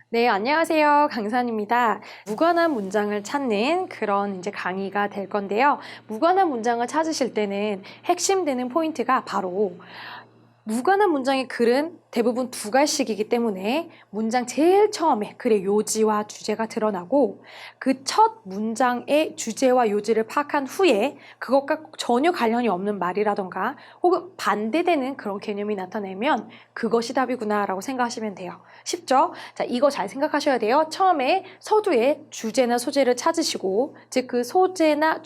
네, 안녕하세요. 강산입니다. 무관한 문장을 찾는 그런 이제 강의가 될 건데요. 무관한 문장을 찾으실 때는 핵심 되는 포인트가 바로 무관한 문장의 글은 대부분 두 갈씩이기 때문에 문장 제일 처음에 글의 요지와 주제가 드러나고 그 첫 문장의 주제와 요지를 파악한 후에 그것과 전혀 관련이 없는 말이라던가 혹은 반대되는 그런 개념이 나타나면 그것이 답이구나 라고 생각하시면 돼요. 쉽죠? 자, 이거 잘 생각하셔야 돼요. 처음에 서두에 주제나 소재를 찾으시고 즉 그 소재나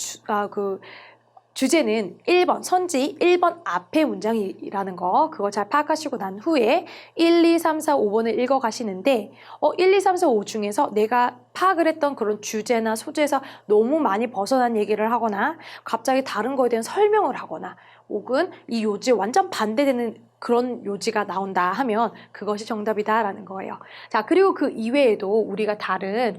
주제는 1번, 선지 1번 앞의 문장이라는 거 그거 잘 파악하시고 난 후에 1, 2, 3, 4, 5번을 읽어 가시는데 1, 2, 3, 4, 5 중에서 내가 파악을 했던 그런 주제나 소재에서 너무 많이 벗어난 얘기를 하거나 갑자기 다른 거에 대한 설명을 하거나 혹은 이 요지에 완전 반대되는 그런 요지가 나온다 하면 그것이 정답이다라는 거예요. 자, 그리고 그 이외에도 우리가 다른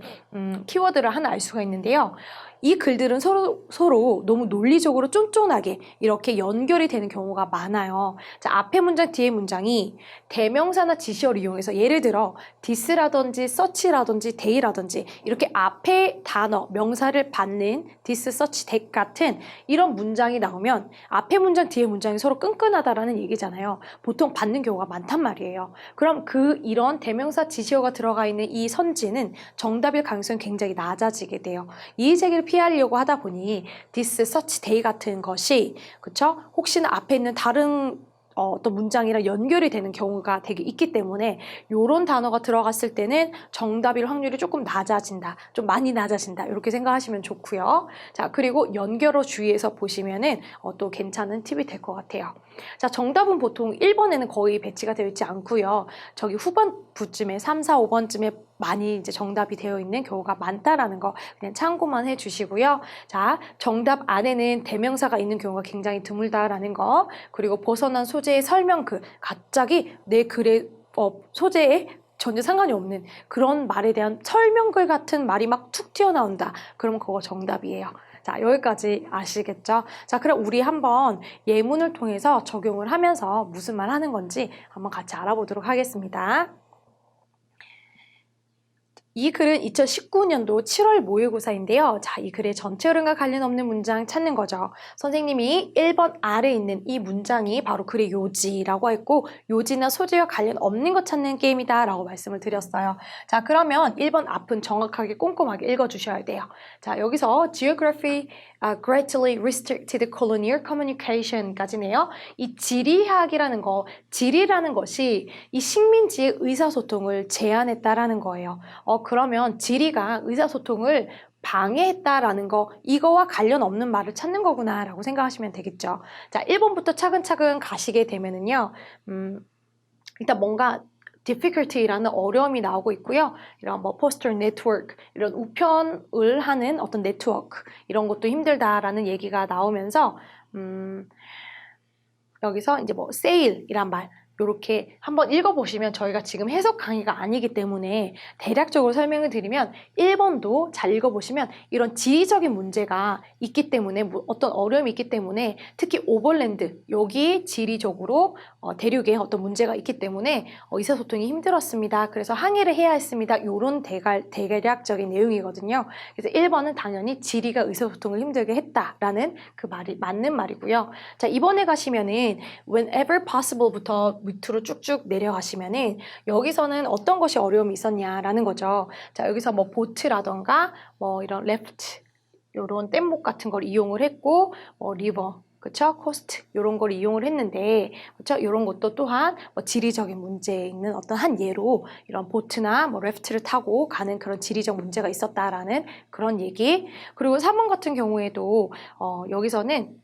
키워드를 하나 알 수가 있는데요. 이 글들은 서로 너무 논리적으로 쫀쫀하게 이렇게 연결이 되는 경우가 많아요. 자, 앞에 문장, 뒤에 문장이 대명사나 지시어를 이용해서 예를 들어 this라든지 such라든지 they라든지 이렇게 앞에 단어, 명사를 받는 this, such, that 같은 이런 문장이 나오면 앞에 문장, 뒤에 문장이 서로 끈끈하다라는 얘기잖아요. 보통 받는 경우가 많단 말이에요. 그럼 이런 대명사, 지시어가 들어가 있는 이 선지는 정답일 가능성이 굉장히 낮아지게 돼요. 이의제기를 피하려고 하다 보니 this, such, they 같은 것이 그쵸? 혹시나 앞에 있는 다른 어떤 문장이랑 연결이 되는 경우가 되게 있기 때문에 이런 단어가 들어갔을 때는 정답일 확률이 조금 낮아진다. 좀 많이 낮아진다. 이렇게 생각하시면 좋고요. 자, 그리고 연결어 주의해서 보시면은 또 괜찮은 팁이 될 것 같아요. 자, 정답은 보통 1번에는 거의 배치가 되어 있지 않고요. 저기 후반부쯤에 3, 4, 5번쯤에 많이 이제 정답이 되어 있는 경우가 많다라는 거 그냥 참고만 해주시고요. 자, 정답 안에는 대명사가 있는 경우가 굉장히 드물다라는 거 그리고 벗어난 소재의 설명글 갑자기 내 글의 소재에 전혀 상관이 없는 그런 말에 대한 설명글 같은 말이 막 툭 튀어나온다. 그러면 그거 정답이에요. 자, 여기까지 아시겠죠? 자, 그럼 우리 한번 예문을 통해서 적용을 하면서 무슨 말 하는 건지 한번 같이 알아보도록 하겠습니다. 이 글은 2019년도 7월 모의고사인데요. 자, 이 글의 전체 흐름과 관련 없는 문장 찾는 거죠. 선생님이 1번 아래에 있는 이 문장이 바로 글의 요지라고 했고 요지나 소재와 관련 없는 것 찾는 게임이다 라고 말씀을 드렸어요. 자, 그러면 1번 앞은 정확하게 꼼꼼하게 읽어주셔야 돼요. 자, 여기서 geography greatly restricted colonial communication까지네요. 이 지리학이라는 거, 지리라는 것이 이 식민지의 의사소통을 제한했다라는 거예요. 그러면 지리가 의사소통을 방해했다라는 거 이거와 관련 없는 말을 찾는 거구나 라고 생각하시면 되겠죠. 자, 1번부터 차근차근 가시게 되면은요. 일단 뭔가 difficulty라는 어려움이 나오고 있고요. 이런 뭐 poster network 이런 우편을 하는 어떤 네트워크 이런 것도 힘들다라는 얘기가 나오면서 여기서 이제 뭐 sale이란 말 이렇게 한번 읽어보시면 저희가 지금 해석 강의가 아니기 때문에 대략적으로 설명을 드리면 1번도 잘 읽어보시면 이런 지리적인 문제가 있기 때문에 어떤 어려움이 있기 때문에 특히 오버랜드 여기 지리적으로 대륙에 어떤 문제가 있기 때문에 의사소통이 힘들었습니다. 그래서 항해를 해야 했습니다. 이런 대략적인 내용이거든요. 그래서 1번은 당연히 지리가 의사소통을 힘들게 했다라는 그 말이 맞는 말이고요. 자, 이번에 가시면은 whenever possible부터 밑으로 쭉쭉 내려가시면은 여기서는 어떤 것이 어려움이 있었냐라는 거죠. 자, 여기서 뭐 보트라던가 뭐 이런 레프트 이런 뗏목 같은 걸 이용을 했고 뭐 리버 그쵸? 코스트 이런 걸 이용을 했는데 그쵸? 이런 것도 또한 뭐 지리적인 문제에 있는 어떤 한 예로 이런 보트나 뭐 레프트를 타고 가는 그런 지리적 문제가 있었다라는 그런 얘기. 그리고 3번 같은 경우에도 여기서는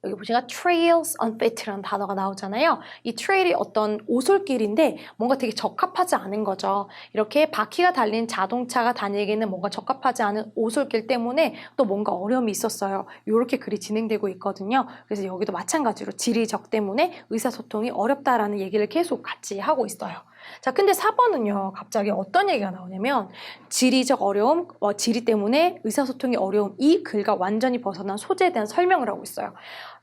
여기 보시면 trails unfit라는 단어가 나오잖아요. 이 trail이 어떤 오솔길인데 뭔가 되게 적합하지 않은 거죠. 이렇게 바퀴가 달린 자동차가 다니기에는 뭔가 적합하지 않은 오솔길 때문에 또 뭔가 어려움이 있었어요. 이렇게 글이 진행되고 있거든요. 그래서 여기도 마찬가지로 지리적 때문에 의사소통이 어렵다라는 얘기를 계속 같이 하고 있어요. 자, 근데 4번은요, 갑자기 어떤 얘기가 나오냐면, 지리적 어려움, 지리 때문에 의사소통이 어려움, 이 글과 완전히 벗어난 소재에 대한 설명을 하고 있어요.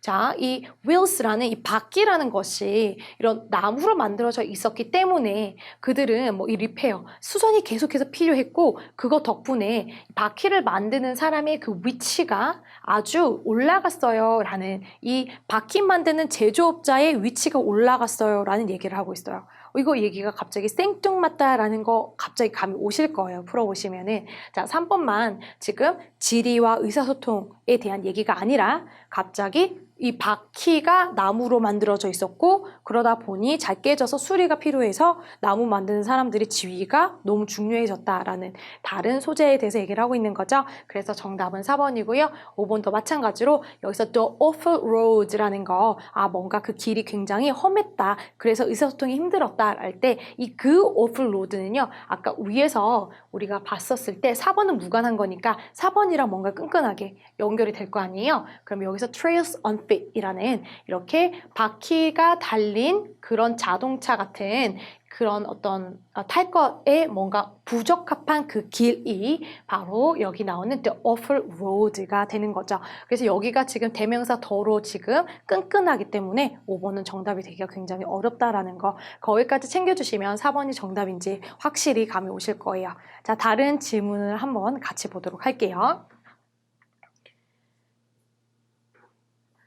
자, 이 wheels라는 이 바퀴라는 것이 이런 나무로 만들어져 있었기 때문에 그들은 뭐 이 리페어, 수선이 계속해서 필요했고, 그거 덕분에 바퀴를 만드는 사람의 그 위치가 아주 올라갔어요. 라는 이 바퀴 만드는 제조업자의 위치가 올라갔어요. 라는 얘기를 하고 있어요. 이거 얘기가 갑자기 생뚱맞다라는 거 갑자기 감이 오실 거예요. 풀어보시면은. 자, 3번만 지금 지리와 의사소통에 대한 얘기가 아니라 갑자기 이 바퀴가 나무로 만들어져 있었고 그러다 보니 잘 깨져서 수리가 필요해서 나무 만드는 사람들의 지위가 너무 중요해졌다라는 다른 소재에 대해서 얘기를 하고 있는 거죠. 그래서 정답은 4번이고요. 5번도 마찬가지로 여기서 the awful roads라는 거, 뭔가 그 길이 굉장히 험했다. 그래서 의사소통이 힘들었다 할 때 이 그 awful road는요. 아까 위에서 우리가 봤었을 때 4번은 무관한 거니까 4번이랑 뭔가 끈끈하게 연결이 될 거 아니에요. 그럼 여기서 trails unfit이라는 이렇게 바퀴가 달린 그런 자동차 같은 그런 어떤 탈 것에 뭔가 부적합한 그 길이 바로 여기 나오는 the awful road가 되는 거죠. 그래서 여기가 지금 대명사 더로 지금 끈끈하기 때문에 5번은 정답이 되기가 굉장히 어렵다라는 거 거기까지 챙겨주시면 4번이 정답인지 확실히 감이 오실 거예요. 자, 다른 질문을 한번 같이 보도록 할게요.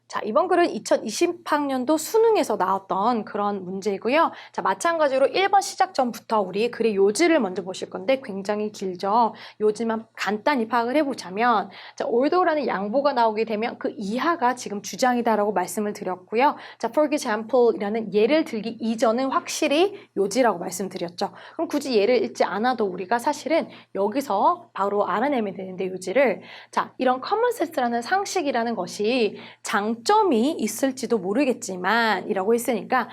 자, 이번 글은 2020학년도 수능에서 나왔던 그런 문제이고요. 자, 마찬가지로 1번 시작점부터 우리 글의 요지를 먼저 보실 건데 굉장히 길죠. 요지만 간단히 파악을 해보자면 자, although라는 양보가 나오게 되면 그 이하가 지금 주장이다라고 말씀을 드렸고요. 자, for example이라는 예를 들기 이전은 확실히 요지라고 말씀드렸죠. 그럼 굳이 예를 읽지 않아도 우리가 사실은 여기서 바로 알아내면 되는데 요지를 자, 이런 common sense라는 상식이라는 것이 장점이 있을지도 모르겠지만 이라고 했으니까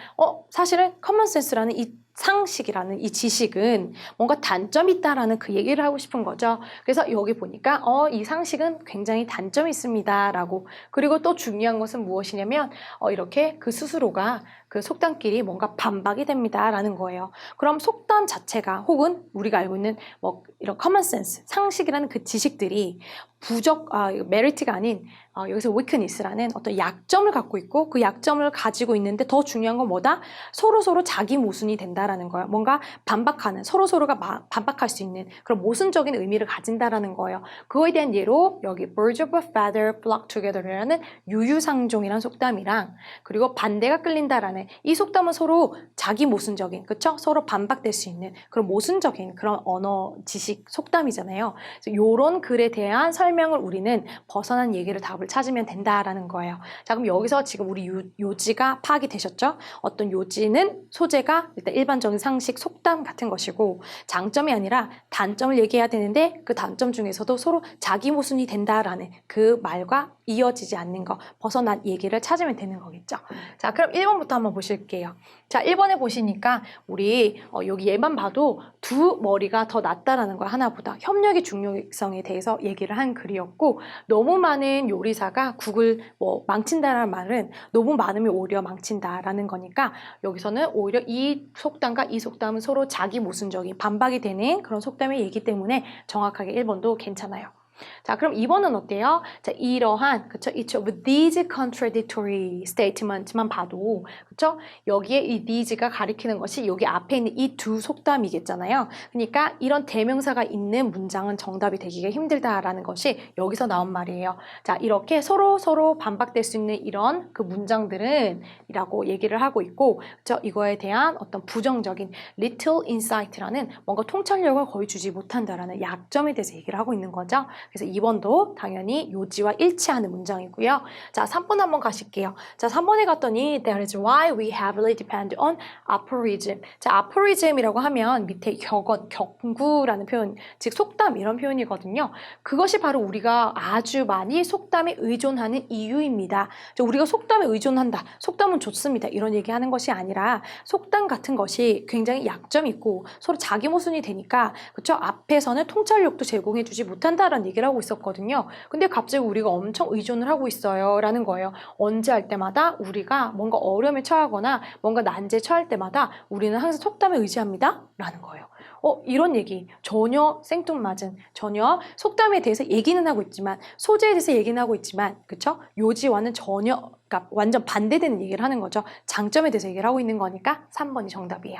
사실은 커먼센스라는 이 상식이라는 이 지식은 뭔가 단점이 있다라는 그 얘기를 하고 싶은 거죠. 그래서 여기 보니까 이 상식은 굉장히 단점이 있습니다 라고 그리고 또 중요한 것은 무엇이냐면 이렇게 그 스스로가 그 속담끼리 뭔가 반박이 됩니다 라는 거예요. 그럼 속담 자체가 혹은 우리가 알고 있는 뭐 이런 커먼센스 상식이라는 그 지식들이 메리트가 아닌 여기서 weakness라는 어떤 약점을 갖고 있고 그 약점을 가지고 있는데 더 중요한 건 뭐다? 서로서로 자기 모순이 된다라는 거예요. 뭔가 반박하는 서로서로가 반박할 수 있는 그런 모순적인 의미를 가진다라는 거예요. 그거에 대한 예로 여기 birds of a feather flock together라는 유유상종이라는 속담이랑 그리고 반대가 끌린다라는 이 속담은 서로 자기 모순적인 그쵸? 서로 반박될 수 있는 그런 모순적인 그런 언어 지식 속담이잖아요. 그래서 이런 글에 대한 설명을 우리는 벗어난 얘기를 답을 찾으면 된다라는 거예요. 자, 그럼 여기서 지금 우리 요지가 파악이 되셨죠? 어떤 요지는 소재가 일단 일반적인 상식, 속담 같은 것이고 장점이 아니라 단점을 얘기해야 되는데 그 단점 중에서도 서로 자기 모순이 된다라는 그 말과 이어지지 않는 거, 벗어난 얘기를 찾으면 되는 거겠죠. 자, 그럼 1번부터 한번 보실게요. 자, 1번에 보시니까 우리 여기 얘만 봐도 두 머리가 더 낫다라는 거 하나보다 협력의 중요성에 대해서 얘기를 한 글이었고 너무 많은 요리사가 국을 망친다라는 말은 너무 많으면 오히려 망친다라는 거니까 여기서는 오히려 이 속담과 이 속담은 서로 자기 모순적인 반박이 되는 그런 속담의 얘기 때문에 정확하게 1번도 괜찮아요. 자, 그럼 2번은 어때요? 자, 이러한, 그쵸? Each of these contradictory statement만 봐도, 그쵸? 여기에 이 these가 가리키는 것이 여기 앞에 있는 이 두 속담이겠잖아요. 그러니까 이런 대명사가 있는 문장은 정답이 되기가 힘들다라는 것이 여기서 나온 말이에요. 자, 이렇게 서로 반박될 수 있는 이런 그 문장들은 이라고 얘기를 하고 있고, 그쵸? 이거에 대한 어떤 부정적인 little insight라는 뭔가 통찰력을 거의 주지 못한다라는 약점에 대해서 얘기를 하고 있는 거죠. 그래서 2번도 당연히 요지와 일치하는 문장이고요. 자, 3번 한번 가실게요. 자, 3번에 갔더니 That is why we heavily depend on aphorism. 자, aphorism이라고 하면 밑에 격언, 경구라는 표현, 즉 속담 이런 표현이거든요. 그것이 바로 우리가 아주 많이 속담에 의존하는 이유입니다. 우리가 속담에 의존한다. 속담은 좋습니다. 이런 얘기하는 것이 아니라 속담 같은 것이 굉장히 약점이 있고 서로 자기 모순이 되니까 그렇죠? 앞에서는 통찰력도 제공해주지 못한다라는 얘기를 하고 있었거든요. 근데 갑자기 우리가 엄청 의존을 하고 있어요 라는 거예요. 언제 할 때마다 우리가 뭔가 어려움에 처하거나 뭔가 난제에 처할 때마다 우리는 항상 속담에 의지합니다 라는 거예요. 이런 얘기 전혀 생뚱맞은, 전혀 속담에 대해서 얘기는 하고 있지만, 소재에 대해서 얘기는 하고 있지만, 그쵸? 요지와는 전혀, 그러니까 완전 반대되는 얘기를 하는 거죠. 장점에 대해서 얘기를 하고 있는 거니까 3번이 정답이에요.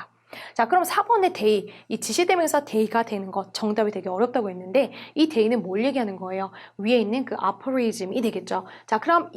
자, 그럼 4번의 they, 이 지시대명사 they가 되는 것, 정답이 되게 어렵다고 했는데, 이 they는 뭘 얘기하는 거예요? 위에 있는 그 aphorism이 되겠죠. 자, 그럼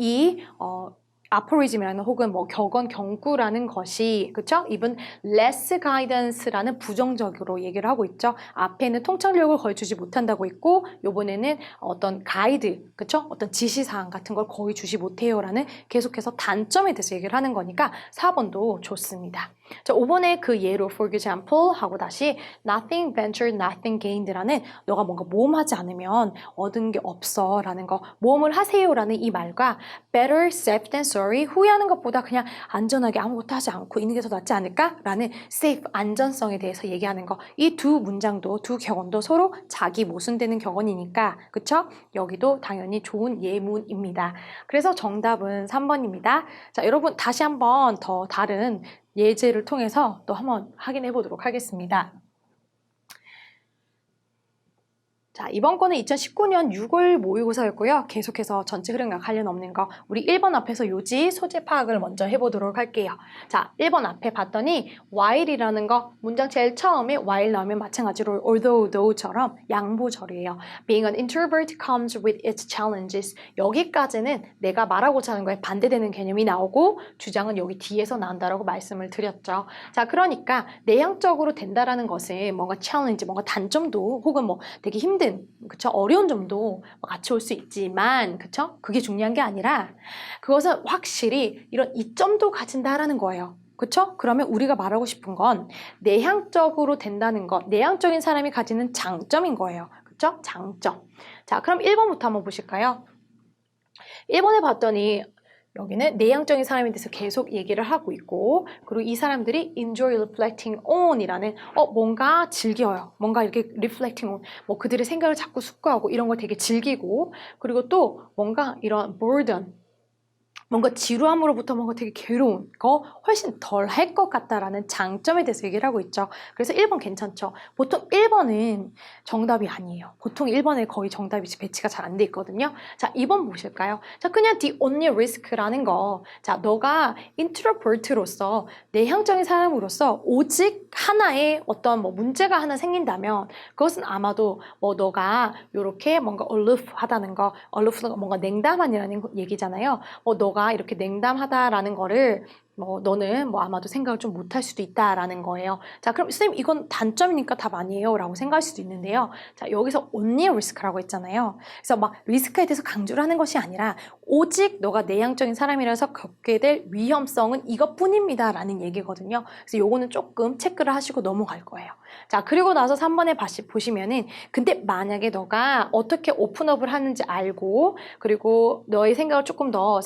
aphorism이라는 혹은 뭐 격언, 경구라는 것이, 그쵸? even less guidance라는 부정적으로 얘기를 하고 있죠. 앞에는 통찰력을 거의 주지 못한다고 있고, 요번에는 어떤 가이드, 그쵸? 어떤 지시사항 같은 걸 거의 주지 못해요라는 계속해서 단점에 대해서 얘기를 하는 거니까 4번도 좋습니다. 자, 5번에 그 예로 for example 하고 다시 nothing ventured, nothing gained라는 너가 뭔가 모험하지 않으면 얻은 게 없어 라는 거, 모험을 하세요 라는 이 말과 better safe than sorry, 후회하는 것보다 그냥 안전하게 아무것도 하지 않고 있는 게 더 낫지 않을까? 라는 safe, 안전성에 대해서 얘기하는 거, 이 두 문장도, 두 격언도 서로 자기 모순되는 격언이니까, 그쵸? 여기도 당연히 좋은 예문입니다. 그래서 정답은 3번입니다. 자, 여러분 다시 한번 더 다른 예제를 통해서 또 한번 확인해 보도록 하겠습니다. 자, 이번 거는 2019년 6월 모의고사였고요. 계속해서 전체 흐름과 관련 없는 거, 우리 1번 앞에서 요지, 소재 파악을 먼저 해보도록 할게요. 자, 1번 앞에 봤더니 while이라는 거, 문장 제일 처음에 while 나오면 마찬가지로 though,ch처럼 양보절이에요. Being an introvert comes with its challenges. 여기까지는 내가 말하고자 하는 거에 반대되는 개념이 나오고, 주장은 여기 뒤에서 나온다라고 말씀을 드렸죠. 자, 그러니까 내향적으로 된다라는 것은 뭔가 challenge, 뭔가 단점도 혹은 뭐 되게 힘든, 그쵸? 어려운 점도 같이 올 수 있지만, 그쵸? 그게 중요한 게 아니라 그것은 확실히 이런 이점도 가진다라는 거예요. 그쵸? 그러면 우리가 말하고 싶은 건 내향적으로 된다는 것, 내향적인 사람이 가지는 장점인 거예요. 그쵸? 장점. 자, 그럼 1번부터 한번 보실까요? 1번에 봤더니 여기는 내향적인 사람에 대해서 계속 얘기를 하고 있고, 그리고 이 사람들이 enjoy reflecting on 이라는 뭔가 즐겨요. 뭔가 이렇게 reflecting on, 뭐 그들의 생각을 자꾸 숙고하고 이런 걸 되게 즐기고, 그리고 또 뭔가 이런 boredom, 뭔가 지루함으로부터 뭔가 되게 괴로운 거 훨씬 덜 할 것 같다라는 장점에 대해서 얘기를 하고 있죠. 그래서 1번 괜찮죠. 보통 1번은 정답이 아니에요. 보통 1번에 거의 정답이 배치가 잘 안 돼 있거든요. 자, 2번 보실까요? 자, 그냥 the only risk라는 거. 자, 너가 introvert로서 내향적인 사람으로서 오직 하나의 어떤 뭐 문제가 하나 생긴다면 그것은 아마도 뭐 너가 이렇게 뭔가 aloof하다는 거, aloof가 뭔가 냉담한이라는 얘기잖아요. 너가 이렇게 냉담하다라는 거를 너는 아마도 생각을 좀 못할 수도 있다라는 거예요. 자, 그럼 선생님 이건 단점이니까 답 아니에요 라고 생각할 수도 있는데요. 자, 여기서 only risk라고 했잖아요. 그래서 막 리스크에 대해서 강조를 하는 것이 아니라 오직 너가 내향적인 사람이라서 겪게 될 위험성은 이것뿐입니다 라는 얘기거든요. 그래서 요거는 조금 체크를 하시고 넘어갈 거예요. 자, 그리고 나서 3번에 보시면은 근데 만약에 너가 어떻게 오픈업을 하는지 알고 그리고 너의 생각을 조금 더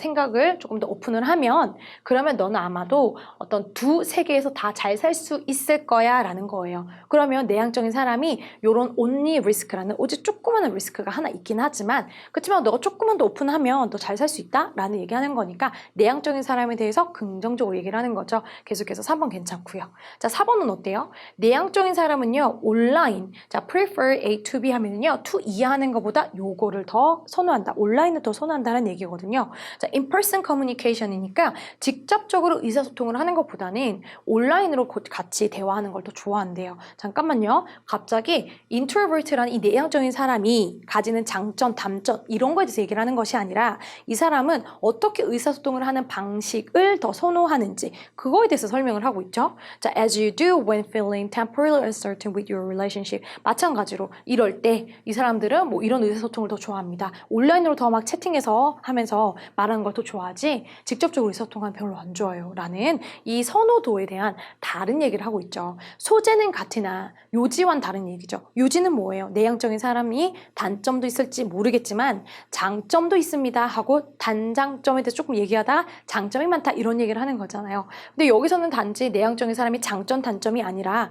오픈을 하면 그러면 너는 아마도 어떤 두 세계에서 다 잘 살 수 있을 거야 라는 거예요. 그러면 내향적인 사람이 요런 only risk라는 오직 조그마한 리스크가 하나 있긴 하지만 그렇지만 너가 조금만 더 오픈하면 너 잘 살 수 있다 라는 얘기하는 거니까 내향적인 사람에 대해서 긍정적으로 얘기를 하는 거죠. 계속해서 3번 괜찮고요. 자, 4번은 어때요? 내향적인 사람은요 온라인, 자 prefer A to B 하면은요 to 이해하는 것보다 요거를 더 선호한다, 온라인을 더 선호한다는 얘기거든요. 자, in-person communication이니까 직접적으로 의사소통을 하는 것보다는 온라인으로 같이 대화하는 걸 더 좋아한대요. 잠깐만요. 갑자기 introvert라는 이 내향적인 사람이 가지는 장점, 단점 이런 거에 대해서 얘기를 하는 것이 아니라 이 사람은 어떻게 의사소통을 하는 방식을 더 선호하는지 그거에 대해서 설명을 하고 있죠. 자, as you do when feeling temporarily uncertain with your relationship. 마찬가지로 이럴 때 이 사람들은 뭐 이런 의사소통을 더 좋아합니다. 온라인으로 더 막 채팅해서 하면서 말하는 걸 더 좋아하지 직접적으로 의사소통하는 별로 안 좋아요 라는 이 선호도에 대한 다른 얘기를 하고 있죠. 소재는 같으나 요지와는 다른 얘기죠. 요지는 뭐예요? 내향적인 사람이 단점도 있을지 모르겠지만 장점도 있습니다 하고 단장점에 대해서 조금 얘기하다가 장점이 많다 이런 얘기를 하는 거잖아요. 근데 여기서는 단지 내향적인 사람이 장점 단점이 아니라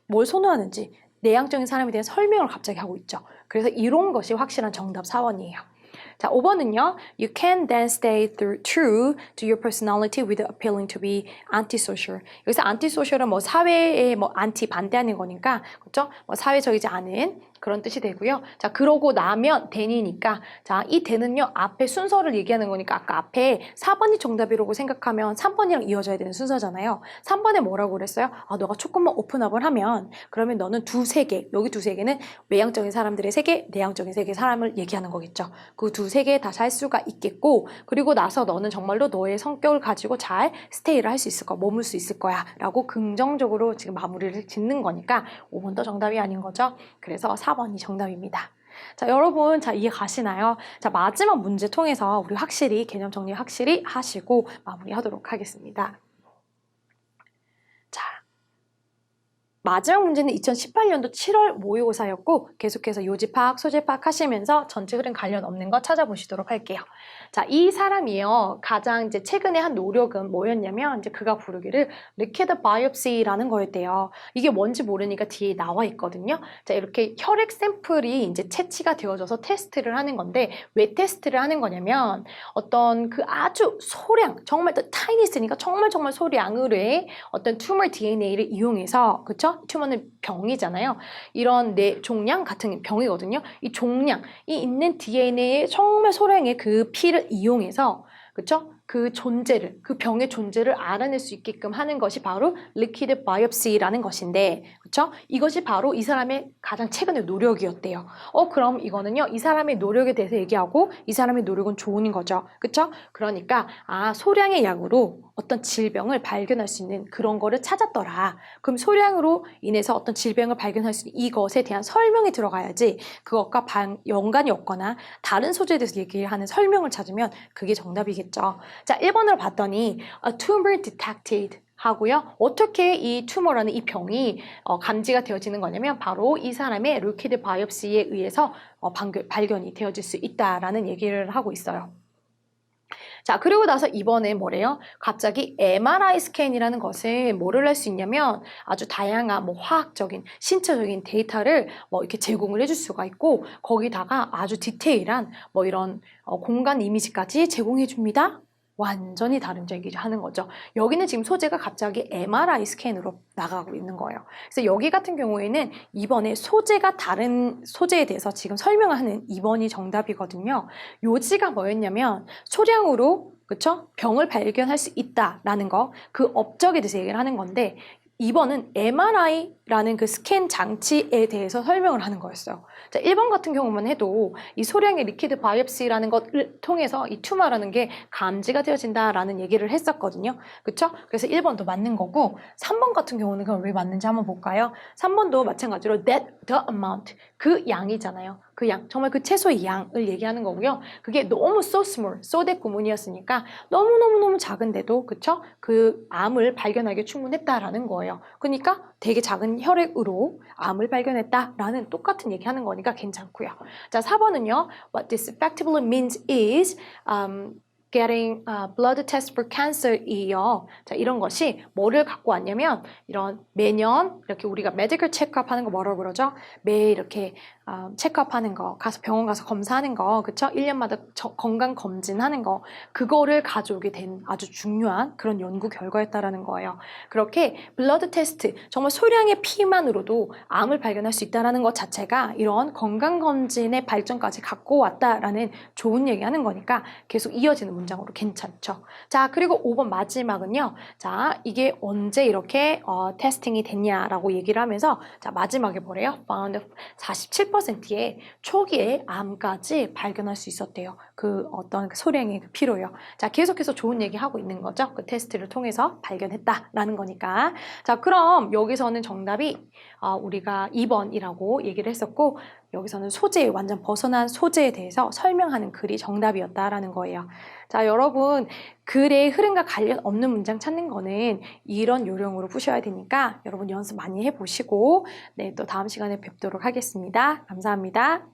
뭘 선호하는지 내향적인 사람에 대한 설명을 갑자기 하고 있죠. 그래서 이런 것이 확실한 정답 4번이에요. 자, 5번은요. You can then stay true to your personality without appealing to be antisocial. 여기서 antisocial은 뭐 사회에 뭐 anti 반대하는 거니까, 그렇죠? 뭐 사회적이지 않은 그런 뜻이 되고요. 자, 그러고 나면 then이니까, 자, 이 then은요, 앞에 순서를 얘기하는 거니까 아까 앞에 4번이 정답이라고 생각하면 3번이랑 이어져야 되는 순서잖아요. 3번에 뭐라고 그랬어요? 아, 너가 조금만 오픈업을 하면 그러면 너는 두세 개, 여기 두세 개는 외향적인 사람들의 세계, 내향적인 세계 사람을 얘기하는 거겠죠. 그 두세 개 다 살 수가 있겠고, 그리고 나서 너는 정말로 너의 성격을 가지고 잘 스테이를 할 수 있을 거야, 머물 수 있을 거야 라고 긍정적으로 지금 마무리를 짓는 거니까 5번도 정답이 아닌 거죠. 그래서 4번이 정답입니다. 자, 여러분, 자, 이해 가시나요? 자, 마지막 문제 통해서 우리 확실히 개념 정리 확실히 하시고 마무리하도록 하겠습니다. 자, 마지막 문제는 2018년도 7월 모의고사였고 계속해서 요지 파악, 소재 파악 하시면서 전체 흐름 관련 없는 거 찾아보시도록 할게요. 자, 이 사람이요. 가장 이제 최근에 한 노력은 뭐였냐면 이제 그가 부르기를 liquid biopsy라는 거였대요. 이게 뭔지 모르니까 뒤에 나와 있거든요. 자, 이렇게 혈액 샘플이 이제 채취가 되어져서 테스트를 하는 건데 왜 테스트를 하는 거냐면 어떤 그 아주 소량, 정말 더 타이니스니까 정말 소량의 어떤 튜머 DNA를 이용해서, 그쵸? 튜머는 병이잖아요. 이런 종양 같은 병이거든요. 이 종양이 있는 DNA의 정말 소량의 그 피를 이용해서, 그쵸? 그 존재를, 그 병의 존재를 알아낼 수 있게끔 하는 것이 바로 liquid biopsy라는 것인데, 그쵸? 이것이 바로 이 사람의 가장 최근의 노력이었대요. 그럼 이거는요, 이 사람의 노력에 대해서 얘기하고 이 사람의 노력은 좋은 거죠. 그쵸? 그러니까, 소량의 약으로 어떤 질병을 발견할 수 있는 그런 거를 찾았더라. 그럼 소량으로 인해서 어떤 질병을 발견할 수 있는 이것에 대한 설명이 들어가야지 그것과 연관이 없거나 다른 소재에 대해서 얘기하는 설명을 찾으면 그게 정답이겠죠. 자, 1번으로 봤더니 a tumor detected 하고요. 어떻게 이 튜머라는 이 병이 감지가 되어지는 거냐면 바로 이 사람의 liquid biopsy에 의해서 발견이 되어질 수 있다라는 얘기를 하고 있어요. 자, 그리고 나서 이번에 뭐래요? 갑자기 MRI 스캔이라는 것은 뭐를 할 수 있냐면 아주 다양한 뭐 화학적인, 신체적인 데이터를 뭐 이렇게 제공을 해줄 수가 있고 거기다가 아주 디테일한 뭐 이런 공간 이미지까지 제공해 줍니다. 완전히 다른 얘기를 하는 거죠. 여기는 지금 소재가 갑자기 MRI 스캔으로 나가고 있는 거예요. 그래서 여기 같은 경우에는 이번에 소재가 다른 소재에 대해서 지금 설명하는 2번이 정답이거든요. 요지가 뭐였냐면 소량으로, 그쵸? 병을 발견할 수 있다라는 거, 그 업적에 대해서 얘기를 하는 건데 2번은 MRI라는 그 스캔 장치에 대해서 설명을 하는 거였어요. 자, 1번 같은 경우만 해도 이 소량의 리퀴드 바이옵시라는 것을 통해서 이 튜머라는 게 감지가 되어진다라는 얘기를 했었거든요. 그쵸? 그래서 1번도 맞는 거고 3번 같은 경우는 그럼 왜 맞는지 한번 볼까요? 3번도 마찬가지로 that the amount, 그 양이잖아요. 그 양, 정말 그 채소의 양을 얘기하는 거고요. 그게 너무 so small, so that 구문이었으니까 너무너무너무 작은데도, 그쵸? 그 암을 발견하기에 충분했다라는 거예요. 그러니까 되게 작은 혈액으로 암을 발견했다라는 똑같은 얘기 하는 거니까 괜찮고요. 자, 4번은요. What this effectively means is getting blood test for cancer이요. 자, 이런 것이 뭐를 갖고 왔냐면 이런 매년 이렇게 우리가 medical check-up 하는 거 뭐라고 그러죠? 매일 이렇게 체크업 하는 거, 병원 가서 검사하는 거, 그쵸? 1년마다 건강 검진하는 거, 그거를 가져오게 된 아주 중요한 그런 연구 결과였다라는 거예요. 그렇게 블러드 테스트, 정말 소량의 피만으로도 암을 발견할 수 있다는 것 자체가 이런 건강 검진의 발전까지 갖고 왔다라는 좋은 얘기하는 거니까 계속 이어지는 문장으로 괜찮죠. 자, 그리고 5번 마지막은요. 자, 이게 언제 이렇게 테스팅이 됐냐라고 얘기를 하면서 자, 마지막에 뭐래요? found 47%의 초기에 암까지 발견할 수 있었대요. 그 어떤 소량의 그 피로요. 자, 계속해서 좋은 얘기 하고 있는 거죠. 그 테스트를 통해서 발견했다라는 거니까. 자, 그럼 여기서는 정답이 우리가 2번이라고 얘기를 했었고 여기서는 소재, 완전 벗어난 소재에 대해서 설명하는 글이 정답이었다라는 거예요. 자, 여러분 글의 흐름과 관련 없는 문장 찾는 거는 이런 요령으로 푸셔야 되니까 여러분 연습 많이 해보시고 네, 또 다음 시간에 뵙도록 하겠습니다. 감사합니다.